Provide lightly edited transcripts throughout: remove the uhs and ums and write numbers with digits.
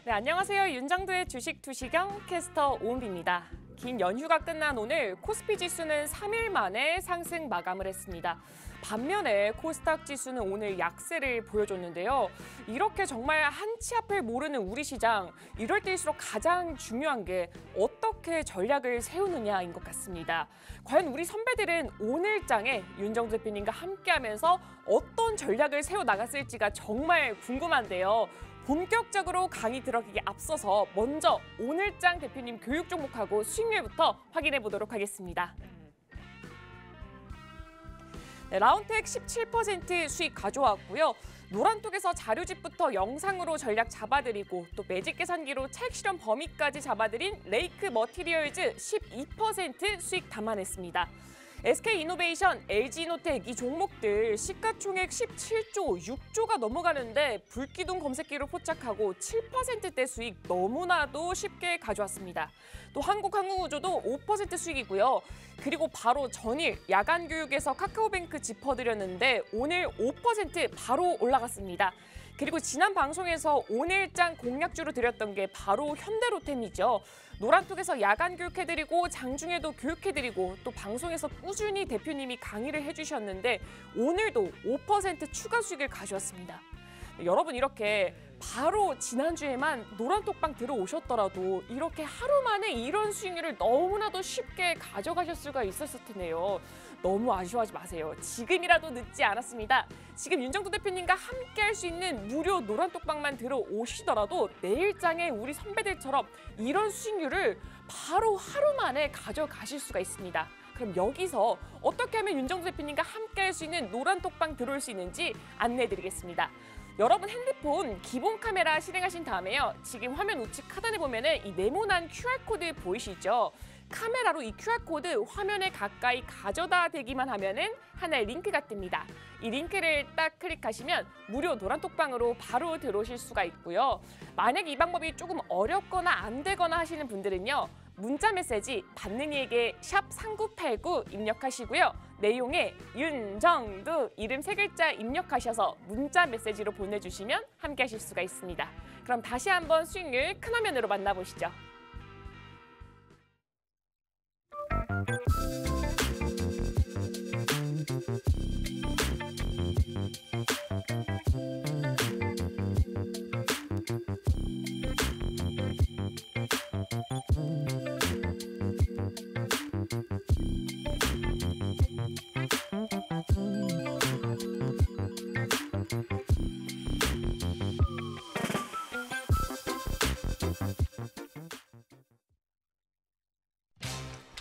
네, 안녕하세요. 윤정도의 주식 투시경 캐스터 오은비입니다. 긴 연휴가 끝난 오늘 코스피 지수는 3일 만에 상승 마감을 했습니다. 반면에 코스닥 지수는 오늘 약세를 보여줬는데요. 이렇게 정말 한치 앞을 모르는 우리 시장, 이럴 때일수록 가장 중요한 게 어떻게 전략을 세우느냐인 것 같습니다. 과연 우리 선배들은 오늘장에 윤정도 대표님과 함께하면서 어떤 전략을 세워나갔을지가 정말 궁금한데요. 본격적으로 강의 들어가기 앞서서 먼저 오늘장 대표님 교육 종목하고 수익률부터 확인해 보도록 하겠습니다. 네, 라운텍 17% 수익 가져왔고요. 노란톡에서 자료집부터 영상으로 전략 잡아드리고 또 매직 계산기로 책 실현 범위까지 잡아드린 레이크 머티리얼즈 12% 수익 담아냈습니다. SK이노베이션, LG이노텍 이 종목들 시가총액 17조, 6조가 넘어가는데 불기둥 검색기로 포착하고 7%대 수익 너무나도 쉽게 가져왔습니다. 또 한국항공우주도 5% 수익이고요. 그리고 바로 전일 야간 교육에서 카카오뱅크 짚어드렸는데 오늘 5% 바로 올라갔습니다. 그리고 지난 방송에서 오늘장 공략주로 드렸던 게 바로 현대로템이죠. 노란톡에서 야간 교육해드리고 장중에도 교육해드리고 또 방송에서 꾸준히 대표님이 강의를 해주셨는데 오늘도 5% 추가 수익을 가져왔습니다. 여러분 이렇게 바로 지난주에만 노란톡방 들어오셨더라도 이렇게 하루 만에 이런 수익률을 너무나도 쉽게 가져가실 수가 있었을 텐데요. 너무 아쉬워하지 마세요. 지금이라도 늦지 않았습니다. 지금 윤정도 대표님과 함께 할 수 있는 무료 노란톡방만 들어오시더라도 내일장에 우리 선배들처럼 이런 수익률을 바로 하루 만에 가져가실 수가 있습니다. 그럼 여기서 어떻게 하면 윤정도 대표님과 함께 할 수 있는 노란톡방 들어올 수 있는지 안내해드리겠습니다. 여러분 핸드폰 기본 카메라 실행하신 다음에요. 지금 화면 우측 하단에 보면은 이 네모난 QR코드 보이시죠? 카메라로 이 QR코드 화면에 가까이 가져다 대기만 하면은 하나의 링크가 뜹니다. 이 링크를 딱 클릭하시면 무료 노란톡방으로 바로 들어오실 수가 있고요. 만약 이 방법이 조금 어렵거나 안 되거나 하시는 분들은요. 문자 메시지 받는 이에게 샵 3989 입력하시고요. 내용에 윤정도 이름 3글자 입력하셔서 문자 메시지로 보내주시면 함께 하실 수가 있습니다. 그럼 다시 한번 수익률 큰 화면으로 만나보시죠.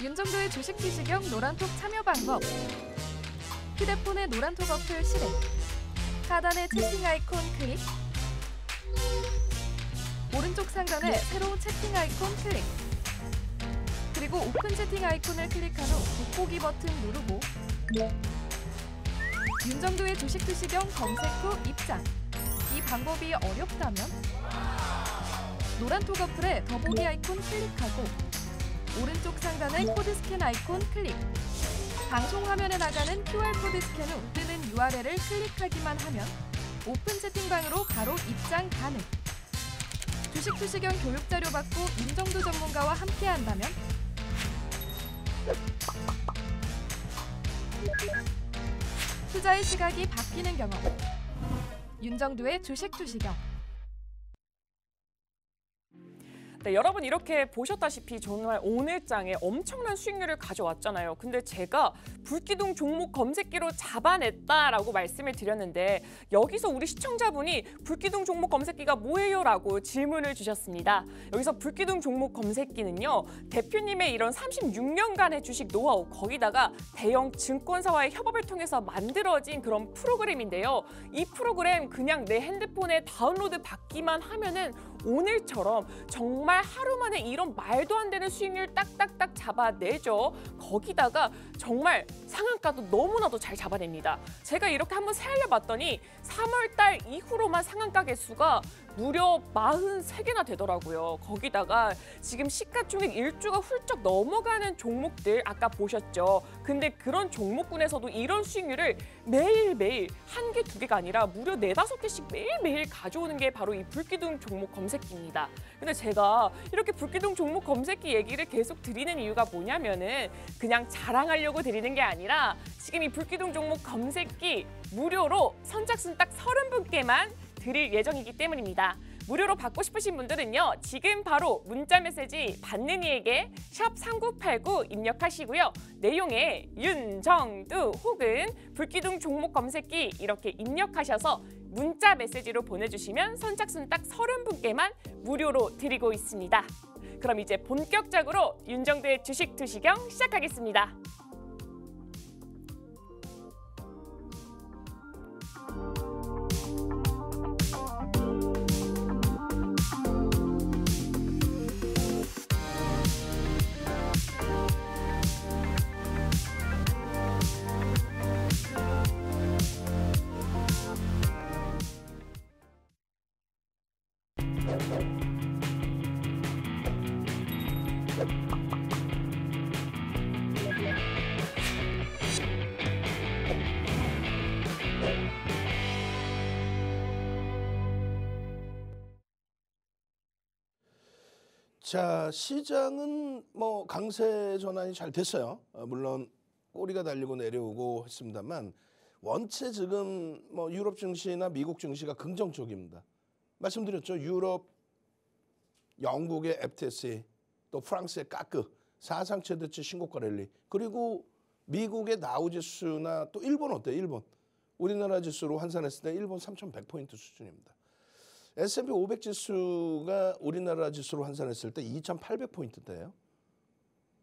윤정도의 주식 투시경 노란톡 참여 방법. 휴대폰의 노란톡 어플 실행. 하단의 채팅 아이콘 클릭. 오른쪽 상단에 새로운 채팅 아이콘 클릭. 그리고 오픈 채팅 아이콘을 클릭한 후 돋보기 버튼 누르고 윤정도의 주식 투시경 검색 후 입장. 이 방법이 어렵다면 노란톡 어플에 더보기 아이콘 클릭하고 오른쪽 상단의 코드 스캔 아이콘 클릭. 방송 화면에 나가는 QR코드 스캔 후 뜨는 URL을 클릭하기만 하면 오픈 채팅방으로 바로 입장 가능. 주식 투시경 교육 자료 받고 윤정도 전문가와 함께 한다면 투자의 시각이 바뀌는 경험. 윤정도의 주식 투시경. 네, 여러분 이렇게 보셨다시피 정말 오늘장에 엄청난 수익률을 가져왔잖아요. 근데 제가 불기둥 종목 검색기로 잡아냈다라고 말씀을 드렸는데 여기서 우리 시청자분이 불기둥 종목 검색기가 뭐예요? 라고 질문을 주셨습니다. 여기서 불기둥 종목 검색기는요. 대표님의 이런 36년간의 주식 노하우 거기다가 대형 증권사와의 협업을 통해서 만들어진 그런 프로그램인데요. 이 프로그램 그냥 내 핸드폰에 다운로드 받기만 하면은 오늘처럼 정말 하루 만에 이런 말도 안 되는 수익률 딱딱딱 잡아내죠. 거기다가 정말 상한가도 너무나도 잘 잡아냅니다. 제가 이렇게 한번 세알려봤더니 3월 달 이후로만 상한가 개수가 무려 43개나 되더라고요. 거기다가 지금 시가총액 1조가 훌쩍 넘어가는 종목들 아까 보셨죠. 근데 그런 종목군에서도 이런 수익률을 매일매일 한 개, 두 개가 아니라 무려 4~5개씩 매일매일 가져오는 게 바로 이 불기둥 종목 검색기입니다. 근데 제가 이렇게 불기둥 종목 검색기 얘기를 계속 드리는 이유가 뭐냐면은 그냥 자랑하려고 드리는 게 아니라 지금 이 불기둥 종목 검색기 무료로 선착순 딱 30분께만 드릴 예정이기 때문입니다. 무료로 받고 싶으신 분들은요. 지금 바로 문자 메시지 받는 이에게 샵 3989 입력하시고요. 내용에 윤정두 혹은 불기둥 종목 검색기 이렇게 입력하셔서 문자 메시지로 보내주시면 선착순 딱 30분께만 무료로 드리고 있습니다. 그럼 이제 본격적으로 윤정두의 주식 투시경 시작하겠습니다. 자, 시장은 뭐 강세 전환이 잘 됐어요. 물론 꼬리가 달리고 내려오고 했습니다만 원체 지금 뭐 유럽 증시나 미국 증시가 긍정적입니다. 말씀드렸죠. 유럽, 영국의 FTSE, 또 프랑스의 까크, 사상 최대치 신고가 랠리, 그리고 미국의 다우지수나 또 일본 어때요? 일본. 우리나라 지수로 환산했을 때 일본 3,100포인트 수준입니다. S&P 500 지수가 우리나라 지수로 환산했을 때 2,800포인트대예요.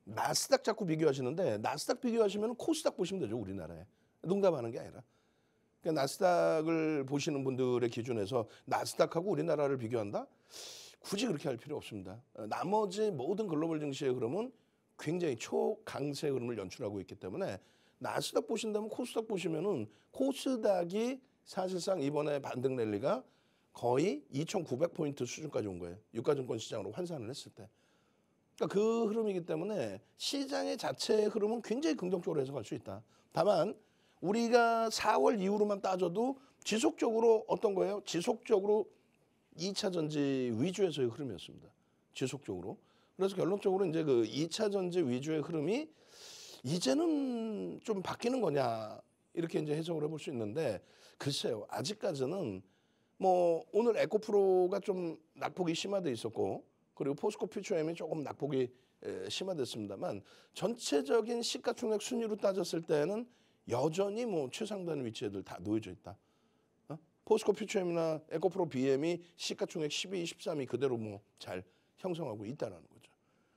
나스닥 자꾸 비교하시는데 나스닥 비교하시면 코스닥 보시면 되죠. 우리나라에. 농담하는 게 아니라. 그러니까 나스닥을 보시는 분들의 기준에서 나스닥하고 우리나라를 비교한다? 굳이 그렇게 할 필요 없습니다. 나머지 모든 글로벌 증시의 흐름은 굉장히 초강세 흐름을 연출하고 있기 때문에 나스닥 보신다면 코스닥 보시면은 코스닥이 사실상 이번에 반등 랠리가 거의 2,900포인트 수준까지 온 거예요. 유가증권 시장으로 환산을 했을 때. 그러니까 그 흐름이기 때문에 시장의 자체의 흐름은 굉장히 긍정적으로 해석할 수 있다. 다만 우리가 4월 이후로만 따져도 지속적으로 어떤 거예요? 지속적으로 2차 전지 위주에서의 흐름이었습니다. 지속적으로. 그래서 결론적으로 이제 그 2차 전지 위주의 흐름이 이제는 좀 바뀌는 거냐 이렇게 이제 해석을 해볼 수 있는데 글쎄요. 아직까지는 뭐 오늘 에코프로가 좀 낙폭이 심화돼 있었고 그리고 포스코 퓨처엠이 조금 낙폭이 심화됐습니다만 전체적인 시가총액 순위로 따졌을 때는 여전히 뭐 최상단 위치에들 다 놓여져 있다. 포스코 퓨처엠이나 에코프로 BM이 시가총액 12, 13이 그대로 뭐 잘 형성하고 있다는 거죠.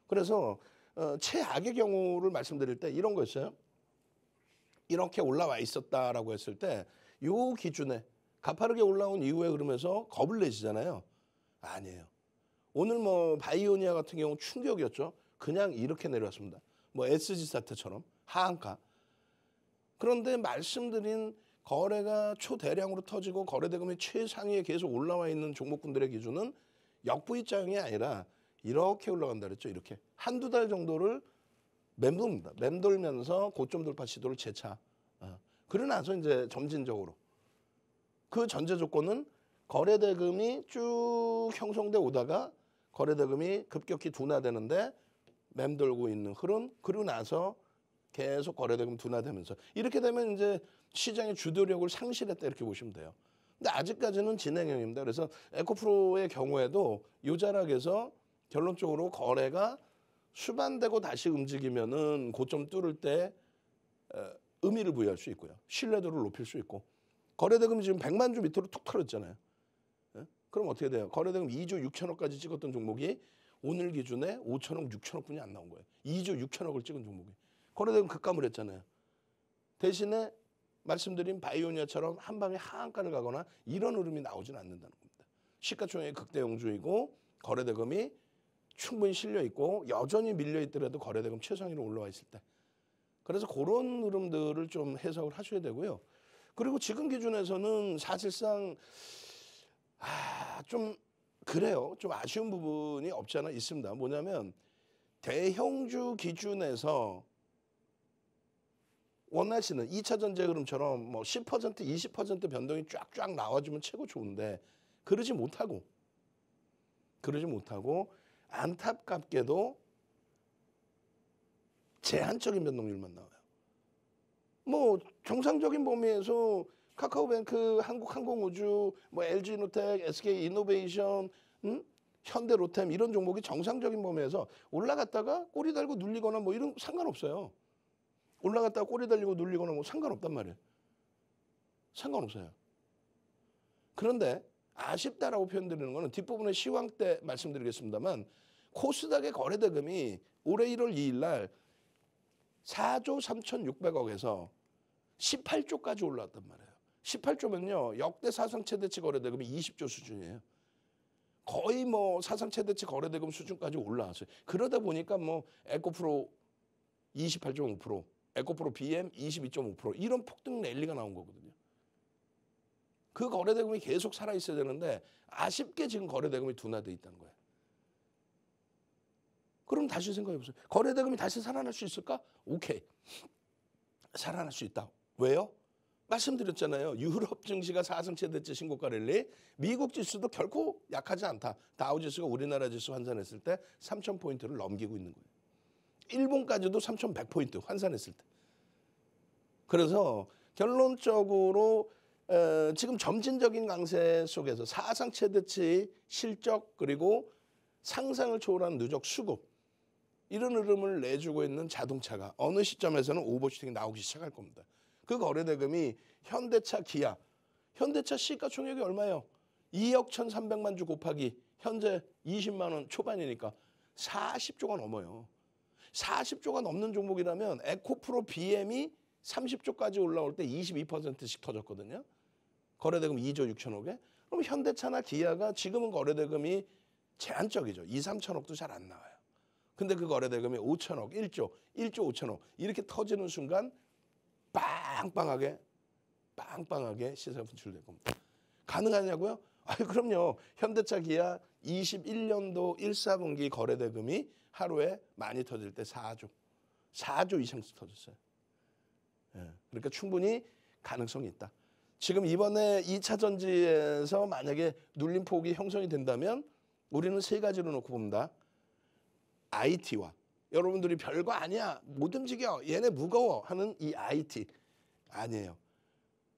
그래서 최악의 경우를 말씀드릴 때 이런 거였어요. 이렇게 올라와 있었다라고 했을 때 요 기준에 가파르게 올라온 이후에 그러면서 겁을 내시잖아요. 아니에요. 오늘 뭐 바이오니아 같은 경우 충격이었죠. 그냥 이렇게 내려왔습니다. 뭐 SG 사태처럼 하한가. 그런데 말씀드린 거래가 초대량으로 터지고 거래대금이 최상위에 계속 올라와 있는 종목군들의 기준은 역V자형이 아니라 이렇게 올라간다 그랬죠. 이렇게 한두 달 정도를 맴돕니다. 맴돌면서 고점 돌파 시도를 재차. 그러고 나서 이제 점진적으로. 그 전제 조건은 거래대금이 쭉 형성돼 오다가 거래대금이 급격히 둔화되는데 맴돌고 있는 흐름. 그러고 나서 계속 거래대금 둔화되면서 이렇게 되면 이제 시장의 주도력을 상실했다 이렇게 보시면 돼요. 근데 아직까지는 진행형입니다. 그래서 에코프로의 경우에도 요 자락에서 결론적으로 거래가 수반되고 다시 움직이면은 고점 뚫을 때 의미를 부여할 수 있고요. 신뢰도를 높일 수 있고. 거래대금이 지금 100만 주 밑으로 툭 털었잖아요. 그럼 어떻게 돼요? 거래대금 2조 6천억까지 찍었던 종목이 오늘 기준에 5천억, 6천억 분이 안 나온 거예요. 2조 6천억을 찍은 종목이. 거래대금 급감을 했잖아요. 대신에 말씀드린 바이오니아처럼 한 방에 하한가를 가거나 이런 흐름이 나오지는 않는다는 겁니다. 시가총액이 극대형주이고 거래대금이 충분히 실려 있고 여전히 밀려 있더라도 거래대금 최상위로 올라와 있을 때. 그래서 그런 흐름들을 좀 해석을 하셔야 되고요. 그리고 지금 기준에서는 사실상 좀 그래요. 좀 아쉬운 부분이 없지 않아 있습니다. 뭐냐면 대형주 기준에서 원하시는 2차 전지 흐름처럼 뭐 10%, 20% 변동이 쫙쫙 나와주면 최고 좋은데 그러지 못하고 안타깝게도 제한적인 변동률만 나와요. 뭐 정상적인 범위에서 카카오뱅크, 한국항공우주, 뭐 LG노텍, SK이노베이션, 현대로템 이런 종목이 정상적인 범위에서 올라갔다가 꼬리 달고 눌리거나 뭐 이런 상관없어요. 올라갔다가 꼬리 달리고 눌리거나 뭐 상관없단 말이에요. 상관없어요. 그런데 아쉽다라고 표현드리는 거는 뒷부분에 시황 때 말씀드리겠습니다만 코스닥의 거래대금이 올해 1월 2일 날 4조 3,600억에서 18조까지 올라왔단 말이에요. 18조면요. 역대 사상 최대치 거래대금이 20조 수준이에요. 거의 뭐 사상 최대치 거래대금 수준까지 올라왔어요. 그러다 보니까 뭐 에코프로 28.5%, 에코프로 BM 22.5% 이런 폭등 랠리가 나온 거거든요. 그 거래대금이 계속 살아있어야 되는데 아쉽게 지금 거래대금이 둔화돼 있다는 거예요. 그럼 다시 생각해보세요. 거래대금이 다시 살아날 수 있을까? 오케이. 살아날 수 있다. 왜요? 말씀드렸잖아요. 유럽 증시가 사상 최대치 신고가 랠리, 미국 지수도 결코 약하지 않다. 다우 지수가 우리나라 지수 환산했을 때 3,000포인트를 넘기고 있는 거예요. 일본까지도 3,100포인트 환산했을 때. 그래서 결론적으로 지금 점진적인 강세 속에서 사상 최대치 실적 그리고 상상을 초월한 누적 수급 이런 흐름을 내주고 있는 자동차가 어느 시점에서는 오버슈팅이 나오기 시작할 겁니다. 그 거래대금이 현대차, 기아, 현대차 시가총액이 얼마예요? 2억 1,300만 주 곱하기 현재 20만 원 초반이니까 40조가 넘어요. 40조가 넘는 종목이라면 에코프로 BM이 30조까지 올라올 때 22%씩 터졌거든요. 거래대금 2조 6천억에. 그럼 현대차나 기아가 지금은 거래대금이 제한적이죠. 2, 3천억도 잘 안 나와요. 근데 그 거래대금이 5천억, 1조 5천억 이렇게 터지는 순간 빵빵하게 시세가 분출될 겁니다. 가능하냐고요? 그럼요. 현대차 기아 21년도 1, 4분기 거래대금이 하루에 많이 터질 때 4조 이상씩 터졌어요. 그러니까 충분히 가능성이 있다. 지금 이번에 2차 전지에서 만약에 눌림폭이 형성이 된다면 우리는 세 가지로 놓고 봅니다. IT와 여러분들이 별거 아니야 못 움직여 얘네 무거워 하는 이 IT 아니에요.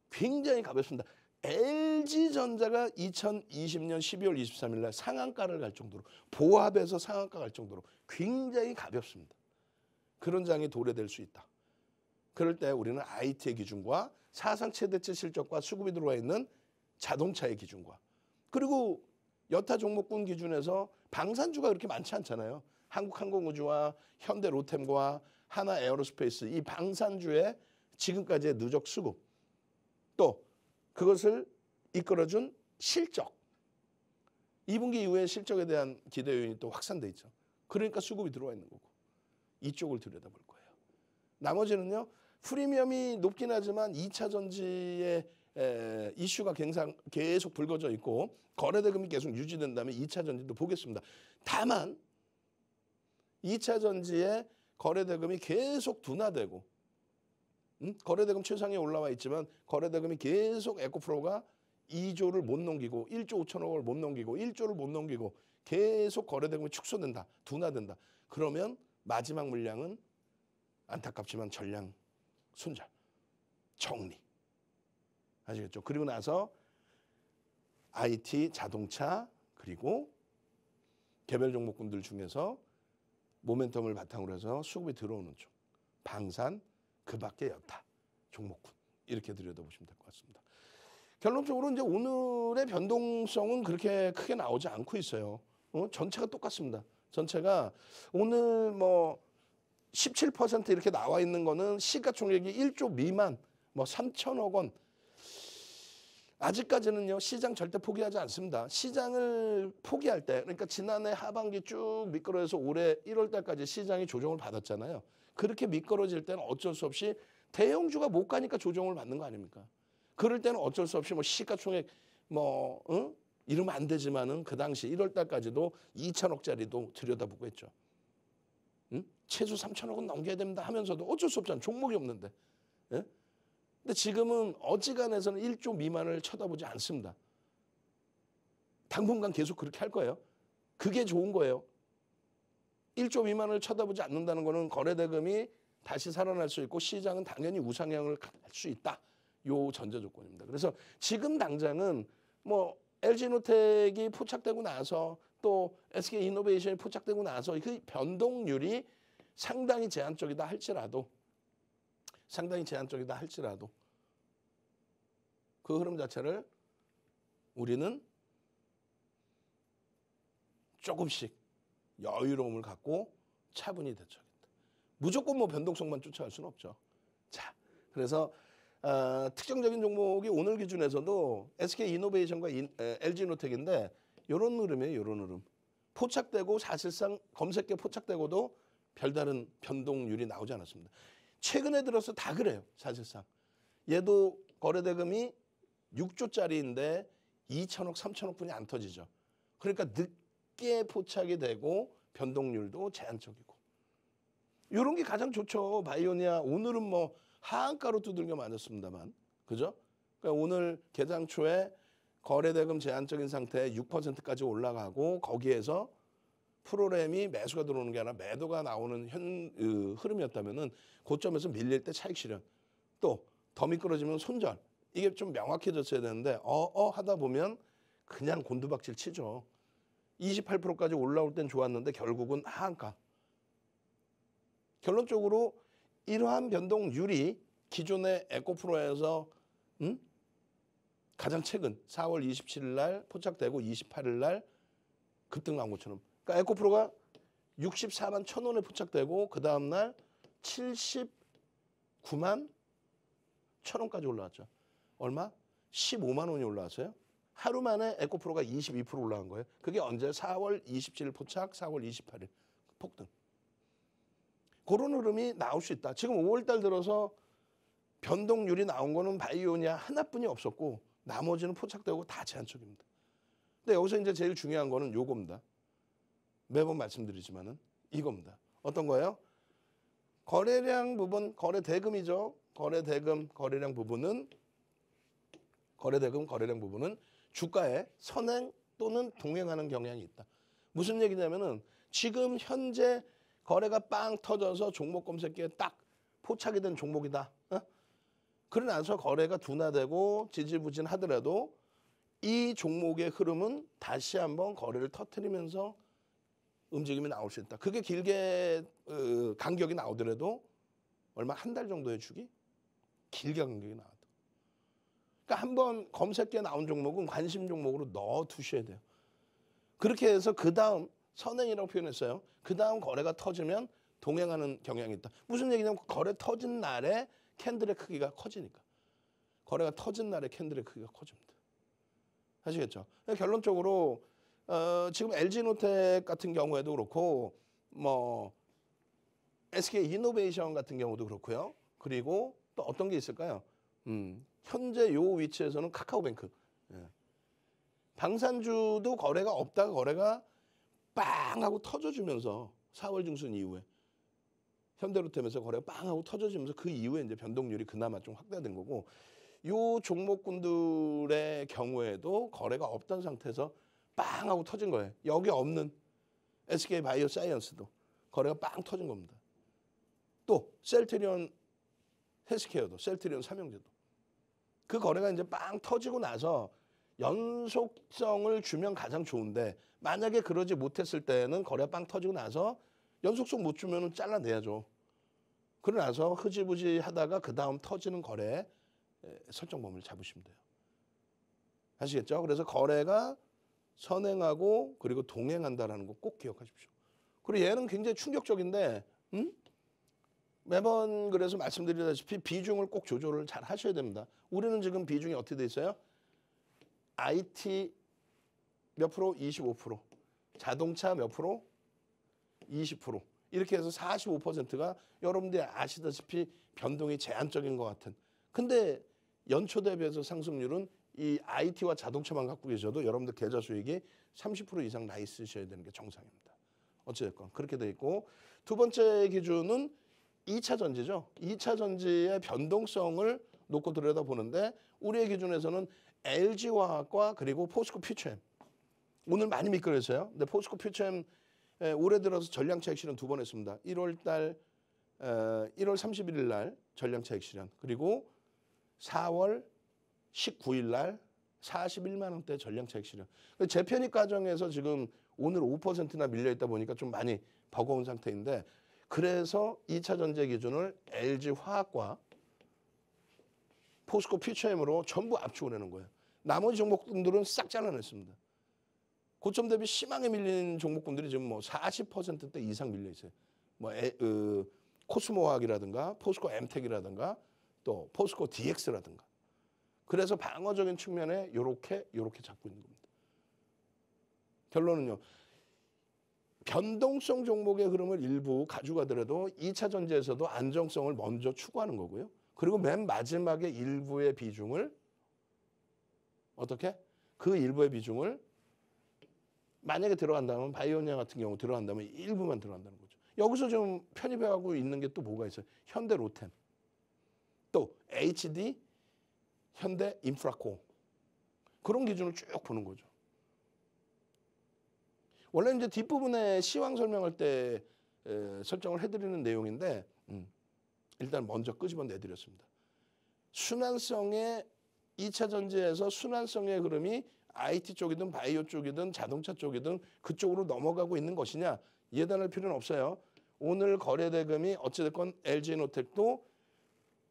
굉장히 가볍습니다. LG전자가 2020년 12월 23일 날 상한가를 갈 정도로 보합에서 상한가 갈 정도로 굉장히 가볍습니다. 그런 장이 도래될 수 있다. 그럴 때 우리는 IT의 기준과 사상 최대치 실적과 수급이 들어와 있는 자동차의 기준과 그리고 여타 종목군 기준에서 방산주가 그렇게 많지 않잖아요. 한국항공우주와 현대로템과 하나에어로스페이스 이 방산주의 지금까지의 누적 수급 또 그것을 이끌어준 실적 2분기 이후에 실적에 대한 기대 요인이 또 확산돼 있죠. 그러니까 수급이 들어와 있는 거고 이쪽을 들여다볼 거예요. 나머지는요. 프리미엄이 높긴 하지만 2차 전지의 이슈가 계속 불거져 있고 거래대금이 계속 유지된다면 2차 전지도 보겠습니다. 다만 2차 전지의 거래대금이 계속 둔화되고 거래대금 최상에 올라와 있지만 거래대금이 계속 에코프로가 2조를 못 넘기고 1조 5천억을 못 넘기고 1조를 못 넘기고 계속 거래대금이 축소된다. 둔화된다. 그러면 마지막 물량은 안타깝지만 전량 손절, 정리. 아시겠죠? 그리고 나서 IT, 자동차 그리고 개별 종목군들 중에서 모멘텀을 바탕으로 해서 수급이 들어오는 쪽. 방산, 그 밖에 여타 종목군. 이렇게 들여다보시면 될 것 같습니다. 결론적으로 이제 오늘의 변동성은 그렇게 크게 나오지 않고 있어요. 전체가 똑같습니다. 전체가 오늘 뭐 17% 이렇게 나와 있는 거는 시가총액이 1조 미만 뭐 3천억 원. 아직까지는요. 시장 절대 포기하지 않습니다. 시장을 포기할 때 그러니까 지난해 하반기 쭉 미끄러져서 올해 1월 달까지 시장이 조정을 받았잖아요. 그렇게 미끄러질 때는 어쩔 수 없이 대형주가 못 가니까 조정을 받는 거 아닙니까? 그럴 때는 어쩔 수 없이 뭐 시가총액 이러면 안 되지만은 그 당시 1월 달까지도 2천억짜리도 들여다보고 했죠. 최소 3천억은 넘겨야 됩니다 하면서도 어쩔 수 없잖아요. 종목이 없는데. 예? 근데 지금은 어지간해서는 1조 미만을 쳐다보지 않습니다. 당분간 계속 그렇게 할 거예요. 그게 좋은 거예요. 1조 미만을 쳐다보지 않는다는 거는 거래대금이 다시 살아날 수 있고 시장은 당연히 우상향을 할 수 있다. 요 전제 조건입니다. 그래서 지금 당장은 뭐 LG노텍이 포착되고 나서 또 SK이노베이션이 포착되고 나서 그 변동률이 상당히 제한적이다 할지라도 그 흐름 자체를 우리는 조금씩 여유로움을 갖고 차분히 대처하겠다. 무조건 뭐 변동성만 쫓아갈 수는 없죠. 자, 그래서 특정적인 종목이 오늘 기준에서도 SK이노베이션과 LG노텍인데 이런 흐름이에요. 이런 흐름. 포착되고 사실상 검색계 포착되고도 별다른 변동률이 나오지 않았습니다. 최근에 들어서 다 그래요. 사실상. 얘도 거래대금이 6조짜리인데 2천억, 3천억 분이 안 터지죠. 그러니까 늦게 포착이 되고 변동률도 제한적이고. 이런 게 가장 좋죠. 바이오니아 오늘은 뭐 하한가로 두들겨 맞았습니다만. 그죠? 그러니까 오늘 개장 초에 거래대금 제한적인 상태에 6%까지 올라가고 거기에서 프로그램이 매수가 들어오는 게 아니라 매도가 나오는 흐름이었다면은 고점에서 밀릴 때 차익 실현. 또 더 미끄러지면 손절. 이게 좀 명확해졌어야 되는데 하다 보면 그냥 곤두박질 치죠. 28%까지 올라올 땐 좋았는데 결국은 하한가. 결론적으로 이러한 변동률이 기존의 에코프로에서 가장 최근 4월 27일 날 포착되고 28일 날 급등 나온 것처럼. 그러니까 에코프로가 64만 1,000원에 포착되고 그 다음 날 79만 1,000원까지 올라왔죠. 얼마? 15만 원이 올라왔어요. 하루 만에 에코프로가 22% 올라간 거예요. 그게 언제? 4월 27일 포착, 4월 28일 폭등. 그런 흐름이 나올 수 있다. 지금 5월달 들어서 변동률이 나온 거는 바이오니아 하나뿐이 없었고 나머지는 포착되고 다 제한적입니다. 근데 여기서 이제 제일 중요한 거는 요겁니다. 매번 말씀드리지만은 이겁니다. 어떤 거예요? 거래량 부분, 거래대금이죠. 거래량 부분은 주가에 선행 또는 동행하는 경향이 있다. 무슨 얘기냐면은 지금 현재 거래가 빵 터져서 종목 검색기에 딱 포착이 된 종목이다. 그러고 나서 거래가 둔화되고 지지부진 하더라도 이 종목의 흐름은 다시 한번 거래를 터뜨리면서 움직임이 나올 수 있다. 그게 길게 간격이 나오더라도 얼마 한 달 정도의 주기? 길게 간격이 나와도. 그러니까 한번 검색기에 나온 종목은 관심 종목으로 넣어 두셔야 돼요. 그렇게 해서 그 다음 선행이라고 표현했어요. 그 다음 거래가 터지면 동행하는 경향이 있다. 무슨 얘기냐면 거래 터진 날에 캔들의 크기가 커지니까. 거래가 터진 날에 캔들의 크기가 커집니다. 아시겠죠? 결론적으로 지금 LG노텍 같은 경우에도 그렇고 뭐 SK이노베이션 같은 경우도 그렇고요. 그리고 또 어떤 게 있을까요? 현재 요 위치에서는 카카오뱅크. 예. 방산주도 거래가 없다가 거래가 빵 하고 터져주면서 4월 중순 이후에 현대로템에서 거래가 빵 하고 터져주면서 그 이후에 이제 변동률이 그나마 좀 확대된 거고 요 종목군들의 경우에도 거래가 없던 상태에서 빵 하고 터진 거예요. 여기 없는 SK 바이오사이언스도 거래가 빵 터진 겁니다. 또 셀트리온 헬스케어도 셀트리온 삼형제도 그 거래가 이제 빵 터지고 나서 연속성을 주면 가장 좋은데 만약에 그러지 못했을 때는 거래가 빵 터지고 나서 연속성 못 주면 잘라내야죠. 그러고 나서 흐지부지 하다가 그 다음 터지는 거래에 설정 범위를 잡으시면 돼요. 아시겠죠? 그래서 거래가 선행하고 그리고 동행한다라는 거 꼭 기억하십시오. 그리고 얘는 굉장히 충격적인데 매번 그래서 말씀드리다시피 비중을 꼭 조절을 잘 하셔야 됩니다. 우리는 지금 비중이 어떻게 돼 있어요? IT 몇 프로? 25%. 자동차 몇 프로? 20%. 이렇게 해서 45%가 여러분들이 아시다시피 변동이 제한적인 것 같은. 근데 연초 대비해서 상승률은 이 IT와 자동차만 갖고 계셔도 여러분들 계좌 수익이 30% 이상 나 있으셔야 되는 게 정상입니다. 어찌됐건 그렇게 돼 있고 두 번째 기준은 2차 전지죠. 2차 전지의 변동성을 놓고 들여다보는데 우리의 기준에서는 LG화학과 그리고 포스코 퓨처엠. 오늘 많이 미끄러졌어요. 근데 포스코 퓨처엠 올해 들어서 전량차익 실현 2번 했습니다. 1월 31일 날 전량차익 실현. 그리고 4월 19일 날 41만 원대 전량차익 실현. 재편입 과정에서 지금 오늘 5%나 밀려있다 보니까 좀 많이 버거운 상태인데 그래서 2차 전지 기준을 LG화학과 포스코 퓨처엠으로 전부 압축을 해놓은 거예요. 나머지 종목군들은 싹 잘라냈습니다. 고점 대비 심하게 밀린 종목군들이 지금 뭐 40%대 이상 밀려 있어요. 뭐 코스모화학이라든가 포스코 엠텍이라든가 또 포스코 DX라든가. 그래서 방어적인 측면에 요렇게 잡고 있는 겁니다. 결론은요. 변동성 종목의 흐름을 일부 가져가더라도 2차 전지에서도 안정성을 먼저 추구하는 거고요. 그리고 맨 마지막에 일부의 비중을 어떻게? 그 일부의 비중을 만약에 들어간다면 바이오니아 같은 경우 들어간다면 일부만 들어간다는 거죠. 여기서 좀 편입해가고 있는 게 또 뭐가 있어요? 현대 로템, 또 HD, 현대 인프라코 그런 기준을 쭉 보는 거죠. 원래 이제 뒷부분에 시황 설명할 때 설정을 해드리는 내용인데 일단 먼저 끄집어 내드렸습니다. 순환성의 2차 전지에서 순환성의 흐름이 IT 쪽이든 바이오 쪽이든 자동차 쪽이든 그쪽으로 넘어가고 있는 것이냐 예단할 필요는 없어요. 오늘 거래대금이 어찌됐건 LG노텍도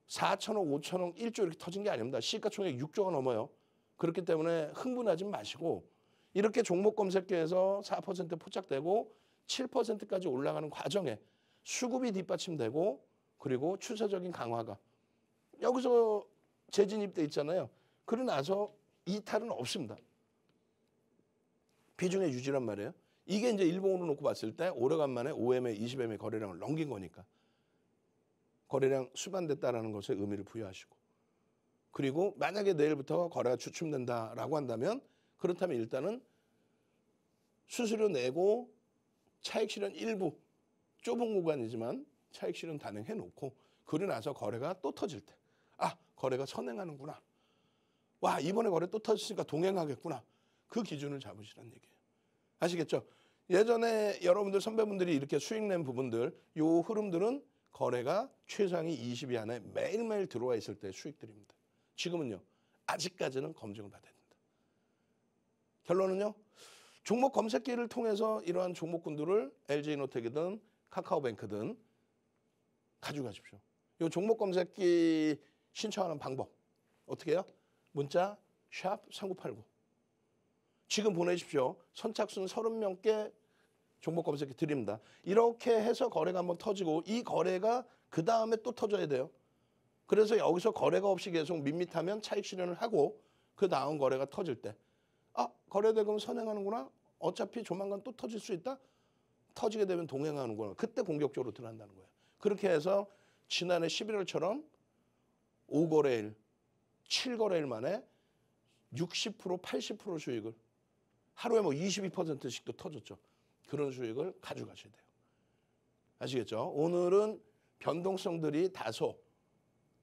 4천억, 5천억, 1조 이렇게 터진 게 아닙니다. 시가총액 6조가 넘어요. 그렇기 때문에 흥분하지 마시고 이렇게 종목 검색계에서 4% 포착되고 7%까지 올라가는 과정에 수급이 뒷받침되고 그리고 추세적인 강화가 여기서 재진입돼 있잖아요. 그러고 나서 이탈은 없습니다. 비중의 유지란 말이에요. 이게 이제 일봉으로 놓고 봤을 때 오래간만에 5M의 20M의 거래량을 넘긴 거니까 거래량 수반됐다라는 것에 의미를 부여하시고 그리고 만약에 내일부터 거래가 주춤된다라고 한다면 그렇다면 일단은 수수료 내고 차익 실현 일부 좁은 구간이지만 차익 실현 단행해 놓고 그러고 나서 거래가 또 터질 때 거래가 선행하는구나. 와 이번에 거래 또 터졌으니까 동행하겠구나. 그 기준을 잡으시라는 얘기예요. 아시겠죠? 예전에 여러분들 선배분들이 이렇게 수익 낸 부분들 요 흐름들은 거래가 최상위 20위 안에 매일매일 들어와 있을 때 수익들입니다. 지금은요. 아직까지는 검증을 받아야 됩니다. 결론은요. 종목 검색기를 통해서 이러한 종목군들을 LG노텍이든 카카오뱅크든 가져가십시오. 이 종목 검색기 신청하는 방법 어떻게 해요? 문자 샵 3989 지금 보내십시오. 선착순 30명께 종목 검색기 드립니다. 이렇게 해서 거래가 한번 터지고 이 거래가 그 다음에 또 터져야 돼요. 그래서 여기서 거래가 없이 계속 밋밋하면 차익 실현을 하고 그 다음 거래가 터질 때 거래대금 선행하는구나. 어차피 조만간 또 터질 수 있다. 터지게 되면 동행하는구나. 그때 공격적으로 들어간다는 거예요. 그렇게 해서 지난해 11월처럼 5거래일, 7거래일 만에 60%, 80% 수익을 하루에 뭐 22%씩도 터졌죠. 그런 수익을 가져가셔야 돼요. 아시겠죠? 오늘은 변동성들이 다소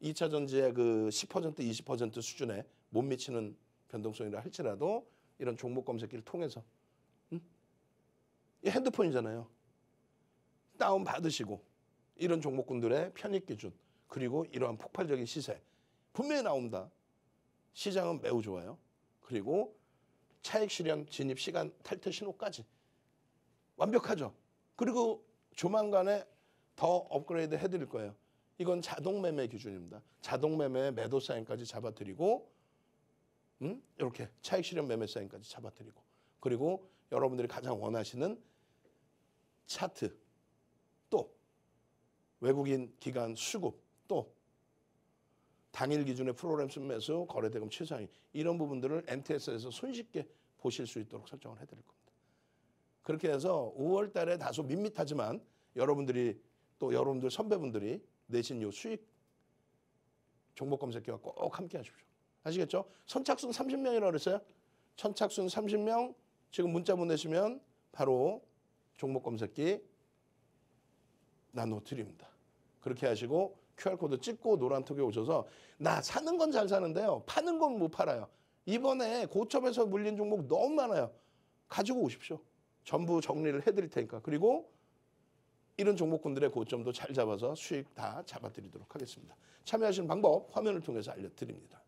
2차 전지의 그 10%, 20% 수준에 못 미치는 변동성이라 할지라도 이런 종목 검색기를 통해서 이 핸드폰이잖아요. 다운 받으시고 이런 종목군들의 편입 기준 그리고 이러한 폭발적인 시세 분명히 나옵니다. 시장은 매우 좋아요. 그리고 차익 실현 진입 시간 탈퇴 신호까지 완벽하죠. 그리고 조만간에 더 업그레이드 해드릴 거예요. 이건 자동 매매 기준입니다. 자동 매매 매도 사인까지 잡아드리고 이렇게 차익 실현 매매 사인까지 잡아드리고 그리고 여러분들이 가장 원하시는 차트 또 외국인 기관 수급 또 당일 기준의 프로그램 순매수 거래대금 최상위 이런 부분들을 MTS에서 손쉽게 보실 수 있도록 설정을 해드릴 겁니다. 그렇게 해서 5월 달에 다소 밋밋하지만 여러분들이 또 여러분들 선배분들이 내신 요 수익 종목 검색기와 꼭 함께 하십시오. 아시겠죠? 선착순 30명이라고 그랬어요. 선착순 30명 지금 문자 보내시면 바로 종목 검색기 나눠드립니다. 그렇게 하시고 QR코드 찍고 노란톡에 오셔서 나 사는 건 잘 사는데요. 파는 건 못 팔아요. 이번에 고점에서 물린 종목 너무 많아요. 가지고 오십시오. 전부 정리를 해드릴 테니까. 그리고 이런 종목군들의 고점도 잘 잡아서 수익 다 잡아드리도록 하겠습니다. 참여하시는 방법 화면을 통해서 알려드립니다.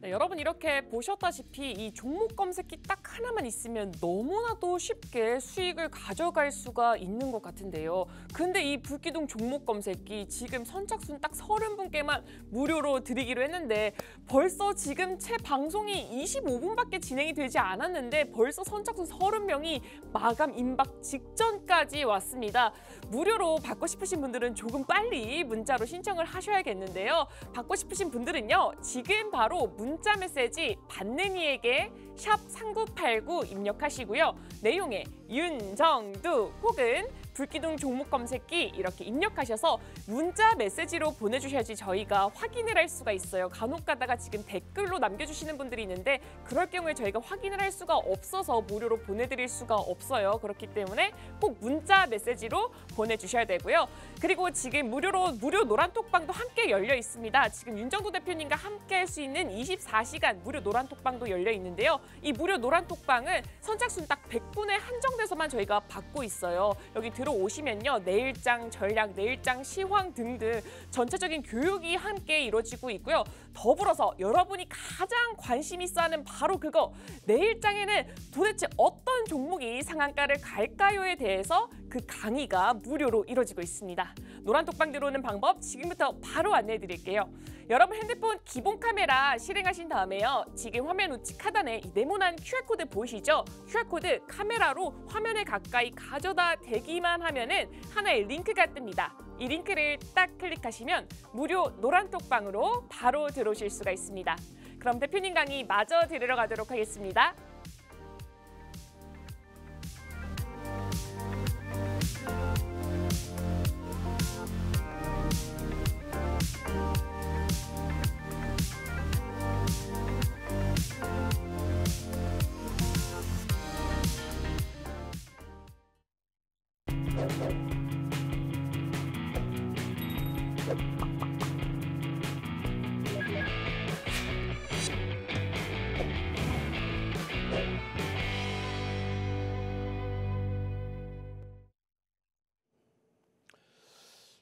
네, 여러분 이렇게 보셨다시피 이 종목 검색기 딱 하나만 있으면 너무나도 쉽게 수익을 가져갈 수가 있는 것 같은데요. 근데 이 불기둥 종목 검색기 지금 선착순 딱 30분께만 무료로 드리기로 했는데 벌써 지금 채 방송이 25분밖에 진행이 되지 않았는데 벌써 선착순 30명이 마감 임박 직전까지 왔습니다. 무료로 받고 싶으신 분들은 조금 빨리 문자로 신청을 하셔야겠는데요. 받고 싶으신 분들은요. 지금 바로 문자 메시지 받는 이에게 샵 3989 입력하시고요. 내용에 윤정두 혹은 불기둥 종목 검색기 이렇게 입력하셔서 문자 메시지로 보내주셔야지 저희가 확인을 할 수가 있어요. 간혹 가다가 지금 댓글로 남겨주시는 분들이 있는데 그럴 경우에 저희가 확인을 할 수가 없어서 무료로 보내드릴 수가 없어요. 그렇기 때문에 꼭 문자 메시지로 보내주셔야 되고요. 그리고 지금 무료 노란톡방도 함께 열려 있습니다. 지금 윤정도 대표님과 함께 할 수 있는 24시간 무료 노란톡방도 열려 있는데요. 이 무료 노란톡방은 선착순 딱 100분에 한정돼서만 저희가 받고 있어요. 여기 들어오시면요. 내일장 전략, 내일장 시황 등등 전체적인 교육이 함께 이루어지고 있고요. 더불어서 여러분이 가장 관심 있어 하는 바로 그거 내일장에는 도대체 어떤 종목이 상한가를 갈까요에 대해서 그 강의가 무료로 이루어지고 있습니다. 노란톡방 들어오는 방법 지금부터 바로 안내해 드릴게요. 여러분 핸드폰 기본 카메라 실행하신 다음에요. 지금 화면 우측 하단에 이 네모난 QR코드 보이시죠? QR코드 카메라로 화면에 가까이 가져다 대기만 하면은 하나의 링크가 뜹니다. 이 링크를 딱 클릭하시면 무료 노란톡방으로 바로 들어오실 수가 있습니다. 그럼 대표님 강의 마저 들으러 가도록 하겠습니다.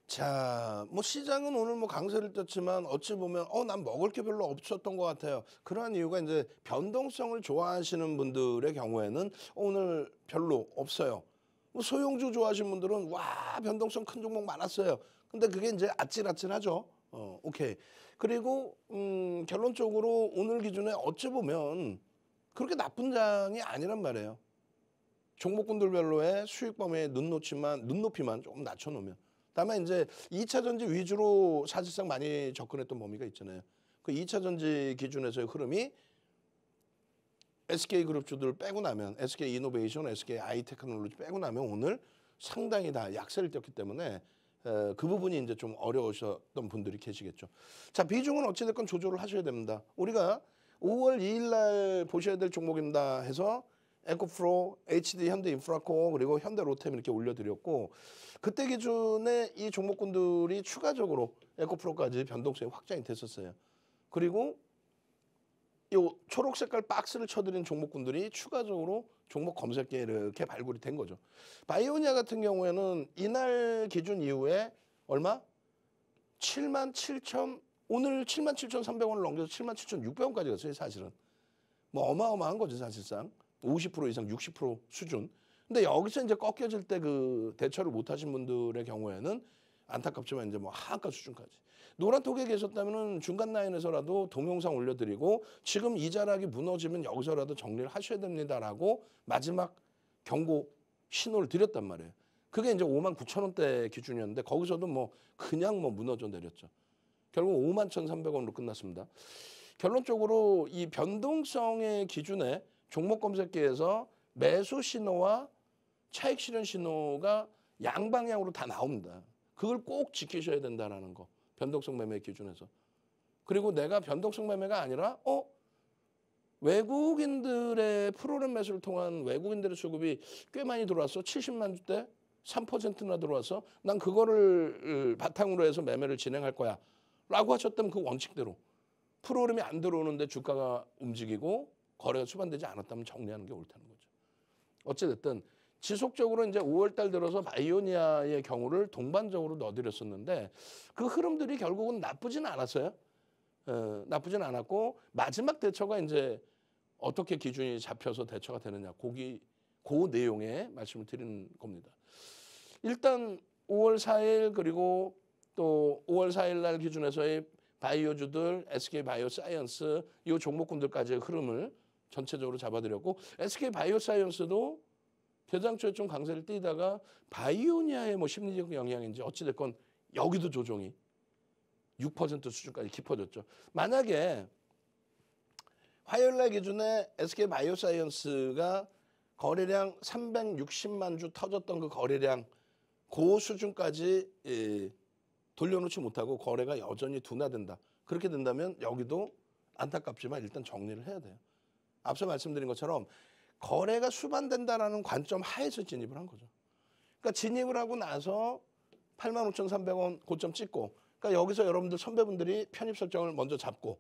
자, 뭐 시장은 오늘 뭐 강세를 떴지만 어찌 보면 난 먹을 게 별로 없었던 것 같아요. 그러한 이유가 이제 변동성을 좋아하시는 분들의 경우에는 오늘 별로 없어요. 뭐 소형주 좋아하시는 분들은 와 변동성 큰 종목 많았어요. 근데 그게 이제 아찔아찔하죠. 오케이. 그리고 결론적으로 오늘 기준에 어찌 보면 그렇게 나쁜 장이 아니란 말이에요. 종목군들별로의 수익 범위의 눈높이만 조금 낮춰놓으면. 다음에 이제 2차 전지 위주로 사실상 많이 접근했던 범위가 있잖아요. 그 2차 전지 기준에서의 흐름이 SK그룹주들 빼고 나면 SK이노베이션, SK아이테크놀로지 빼고 나면 오늘 상당히 다 약세를 띄었기 때문에 그 부분이 이제 좀 어려우셨던 분들이 계시겠죠. 자, 비중은 어찌됐건 조절을 하셔야 됩니다. 우리가 5월 2일 날 보셔야 될 종목입니다 해서 에코프로, HD 현대인프라코 그리고 현대로템 이렇게 올려드렸고 그때 기준에 이 종목군들이 추가적으로 에코프로까지 변동성이 확장이 됐었어요. 그리고 이 초록 색깔 박스를 쳐드린 종목군들이 추가적으로 종목 검색기에 이렇게 발굴이 된 거죠. 바이오니아 같은 경우에는 이날 기준 이후에 얼마? 77,000 오늘 77,300원을 넘겨서 77,600원까지 갔어요. 사실은 뭐 어마어마한 거죠. 사실상 50% 이상 60% 수준. 근데 여기서 이제 꺾여질 때 그 대처를 못 하신 분들의 경우에는 안타깝지만 이제 뭐 하한가 수준까지. 노란톡에 계셨다면은 중간 라인에서라도 동영상 올려드리고 지금 이 자락이 무너지면 여기서라도 정리를 하셔야 됩니다라고 마지막 경고 신호를 드렸단 말이에요. 그게 이제 59,000원대 기준이었는데 거기서도 뭐 그냥 뭐 무너져 내렸죠. 결국 51,300원으로 끝났습니다. 결론적으로 이 변동성의 기준에 종목 검색기에서 매수 신호와 차익 실현 신호가 양방향으로 다 나옵니다. 그걸 꼭 지키셔야 된다는 거. 변동성 매매 기준에서. 그리고 내가 변동성 매매가 아니라 외국인들의 프로그램 매수를 통한 외국인들의 수급이 꽤 많이 들어왔어. 70만 주대. 3%나 들어와서 난 그거를 바탕으로 해서 매매를 진행할 거야 라고 하셨다면 그 원칙대로 프로그램이 안 들어오는데 주가가 움직이고 거래가 수반되지 않았다면 정리하는 게 옳다는 거죠. 어찌됐든 지속적으로 이제 5월 달 들어서 바이오니아의 경우를 동반적으로 넣어드렸었는데 그 흐름들이 결국은 나쁘진 않았어요. 나쁘진 않았고 마지막 대처가 이제 어떻게 기준이 잡혀서 대처가 되느냐 그 내용에 말씀을 드리는 겁니다. 일단 5월 4일 그리고 또 5월 4일 날 기준에서의 바이오주들, SK 바이오사이언스 이 종목군들까지의 흐름을 전체적으로 잡아드렸고 SK 바이오사이언스도 개장초에 좀 강세를 띠다가 바이오니아의 뭐 심리적 영향인지 어찌됐건 여기도 조정이 6% 수준까지 깊어졌죠. 만약에 화요일 날 기준에 SK 바이오사이언스가 거래량 360만 주 터졌던 그 거래량 그 수준까지 돌려놓지 못하고 거래가 여전히 둔화된다. 그렇게 된다면 여기도 안타깝지만 일단 정리를 해야 돼요. 앞서 말씀드린 것처럼 거래가 수반된다라는 관점 하에서 진입을 한 거죠. 그러니까 진입을 하고 나서 85,300원 고점 찍고 그러니까 여기서 여러분들 선배분들이 편입 설정을 먼저 잡고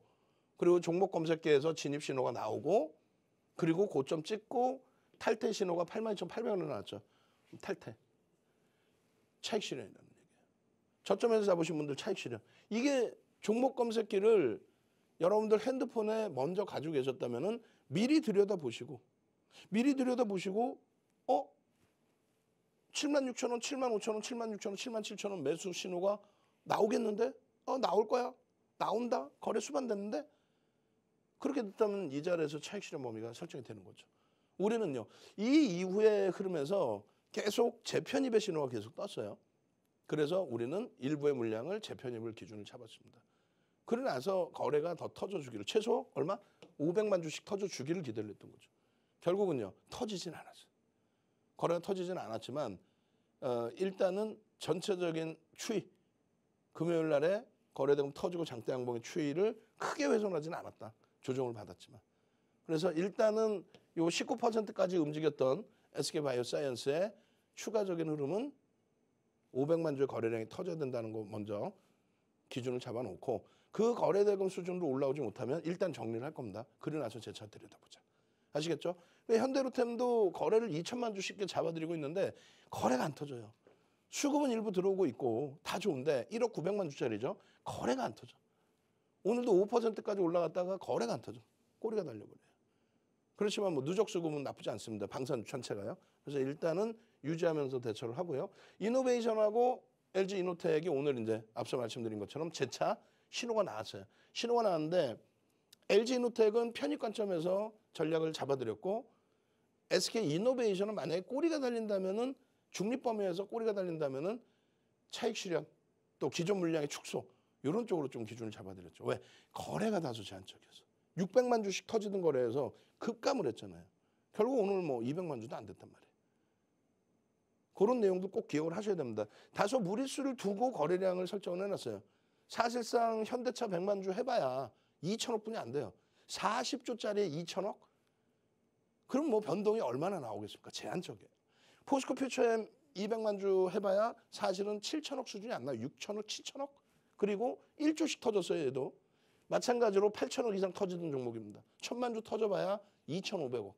그리고 종목 검색기에서 진입 신호가 나오고 그리고 고점 찍고 탈퇴 신호가 82,800원에 나왔죠. 탈퇴. 차익 실현이라는 얘기예요. 저점에서 잡으신 분들 차익 실현. 이게 종목 검색기를 여러분들 핸드폰에 먼저 가지고 계셨다면은 미리 들여다보시고 76,000원, 75,000원, 76,000원, 77,000원 매수 신호가 나오겠는데? 나올 거야. 나온다. 거래 수반됐는데? 그렇게 됐다면 이 자리에서 차익 실현 범위가 설정이 되는 거죠. 우리는요. 이 이후의 흐름에서 계속 재편입의 신호가 계속 떴어요. 그래서 우리는 일부의 물량을 재편입을 기준을 잡았습니다. 그러고 나서 거래가 더 터져주기를 최소 얼마? 500만 주씩 터져주기를 기다렸던 거죠. 결국은요. 터지진 않았어요. 거래가 터지진 않았지만 일단은 전체적인 추이 금요일 날에 거래대금 터지고 장대 양봉의 추이를 크게 훼손하지는 않았다. 조정을 받았지만. 그래서 일단은 요 19%까지 움직였던 SK바이오사이언스의 추가적인 흐름은 500만 주의 거래량이 터져야 된다는 거 먼저 기준을 잡아놓고 그 거래대금 수준으로 올라오지 못하면 일단 정리를 할 겁니다. 그러고 나서 재차 들여다보자. 아시겠죠? 현대로템도 거래를 2천만 주 쉽게 잡아드리고 있는데 거래가 안 터져요. 수급은 일부 들어오고 있고 다 좋은데 1억 900만 주짜리죠. 거래가 안 터져. 오늘도 5%까지 올라갔다가 거래가 안 터져. 꼬리가 달려버려요. 그렇지만 뭐 누적 수급은 나쁘지 않습니다. 방산 전체가요. 그래서 일단은 유지하면서 대처를 하고요. 이노베이션하고 LG 이노텍이 오늘 이제 앞서 말씀드린 것처럼 재차 신호가 나왔어요. 신호가 나왔는데 LG 이노텍은 편입 관점에서 전략을 잡아드렸고 SK 이노베이션은 만약에 꼬리가 달린다면은 중립 범위에서 꼬리가 달린다면은 차익 실현 또 기존 물량의 축소 이런 쪽으로 좀 기준을 잡아드렸죠. 왜? 거래가 다소 제한적이어서 600만 주씩 터지던 거래에서 급감을 했잖아요. 결국 오늘 뭐 200만 주도 안 됐단 말이에요. 그런 내용도 꼭 기억을 하셔야 됩니다. 다소 무리수를 두고 거래량을 설정을 해놨어요. 사실상 현대차 100만 주 해봐야 2천억 분이 안 돼요. 40조짜리에 2천억? 그럼 뭐 변동이 얼마나 나오겠습니까? 제한적이에요. 포스코 퓨처엠 200만 주 해봐야 사실은 7천억 수준이 안 나요. 6천억, 7천억? 그리고 1조씩 터졌어요. 얘도. 마찬가지로 8천억 이상 터지던 종목입니다. 1000만 주 터져봐야 2,500억.